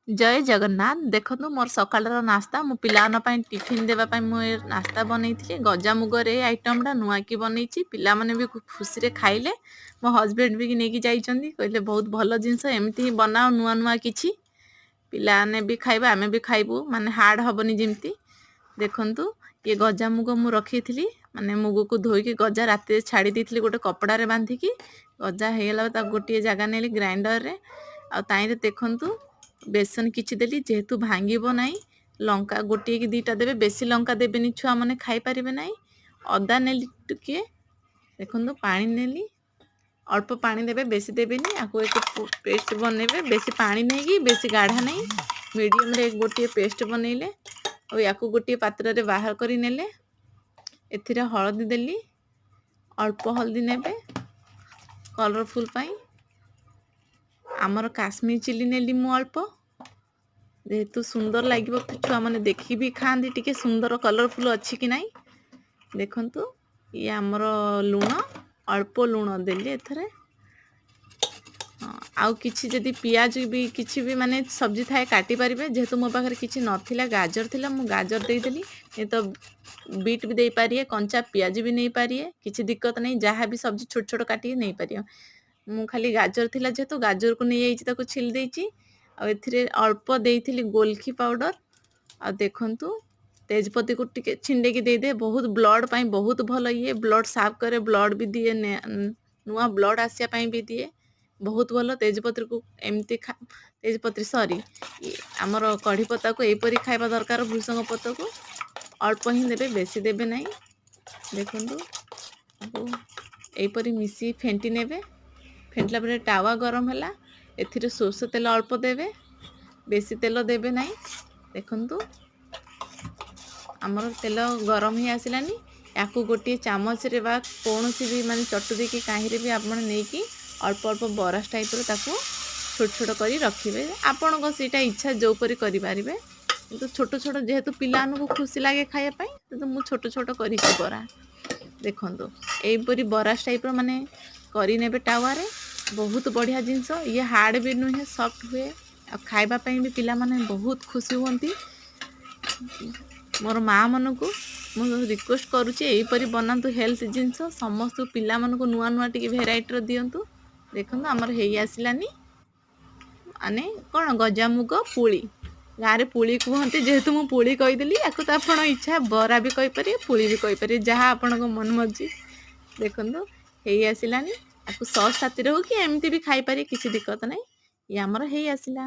जय जगन्नाथ देखु मोर सकाल नास्ता मो पिलान टिफिन देवाई मुझे नास्ता बनई गजामुगर आइटमटा नुआ कि बनई पिला माने भी खुशी रे खाइले मो हजबैंड भी नहीं जाइए कहले बहुत भल जिनस एमती ही बनाओ नुआ नुआ किछि पिलाने भी खाइबा आमे भी खाइबू माने हार्ड हबनी जमती देखंतु ये गजामुग मु रखी थी माने मुग को धोईकी गजा राति छाड़ी देती गोटे कपड़ा रे बांधिकी गजा होगला गोटे जगह नेली ग्राइंडर रे आ ताई देखंतु बेसन किछि देली जेहेतु भांगिबो नाही लंका गोटे कि दीटा देबे बेसी लंका देबेनी छुआ माने खाई परिबे नाही अदा नेली टिके देखंतु पानी नेली अल्प पानी देबे बेसी देबेनी आको एक पेस्ट बनेबे बेसी पानी नहीं कि बेसी गाढ़ा नहीं मीडियम रे गोटे पेस्ट बनैले और याको गोटे पात्र रे बाहर करी नेले एथिरे हळदी देली अल्प हल्दी नेबे कलरफुल पाई आमर काश्मीर चिली नेली मु अल्प जेहेतु सुंदर लगे छुआ मैंने देखी भी खाती टी सुंदर कलरफुल अच्छी कि नहीं देखंतु ये आमर लुण अल्प लुण देली एथरे आउ किछि जदि पियाज भी किछि भी माने सब्जी थाए काटी पारिबे जेहेतु मो पाखरे किछि नथिला गाजर थिला मु गाजर दे देली नहीं तो बीट भी दे पारिए कंचा पियाज भी नहीं पारिए किछि दिक्कत नहीं जहाँ भी सब्जी छोट छोट काटी नहीं पारिए मु खाली गाजर थिला जेहेतु गाजर को नहीं जाइछि ताको छिल देइछि आ एथिरे अल्प देइथिली गोलखी पाउडर आ देखंतु तेजपत्ती को टिके छिंडे की दे दे बहुत ब्लड पाई बहुत भल ये ब्लड साफ करे ब्लड भी दिए नुआ ब्लड आसिया पाई भी दिए बहुत भल तेजपत्री को एमती तेजपत्री सॉरी आमर कढ़ी पत्ता को एपरी खाइबा दरकार भृषंग पत्ता को अल्प ही देबे बेसी देबे नहीं देखंतु एपरी मिसी फेंटी नेबे फेंटला परे टावा गरम हैला एथिरे सोरष तेल अल्प देबे बेसी तेल देबे नहीं देखंतु आमर तेल गरम ही आसिलानी याकू गोटे चामच रे बा कौन भी माने चटु देकी काहीरे भी आपण नेकी अल्प अल्प बरास टाइप रो ताकू छोट छोट करी रखिबे आपण को सीटा इच्छा जो परी करि पारिबे किंतु छोट छोट जेहेतु पिलान को खुशी लागे खाया पाई तो मु छोट छोट करी बरा देखंतु एपरी बरास टाइप रो माने करी नेबे टावा रे बहुत बढ़िया जिनस ये हार्ड भी नुहे सॉफ्ट हुए आ खाइबा पाई भी पिला माने बहुत खुशी होती मोर माँ मन को मुझे रिक्वेस्ट करुचे यहीपरी बनातु हेल्थ जिनस समस्त पिला मन को नुआ नुआ टी भेराइटर दिंतु देखो आमर हो आसलानी माने कौन गजामुग पुली गाँव में पुली कहते जेहेतु मुझे पुली कहीदेली या तो आप इच्छा बरा भी कहीपर पुली भी कहीपर जहाँ आपण मन मर्जी देखो हो आसलानी आपको सस साथी हो कि एमती भी खाई पारे किसी दिक्कत नहीं ये आमर हो आसला।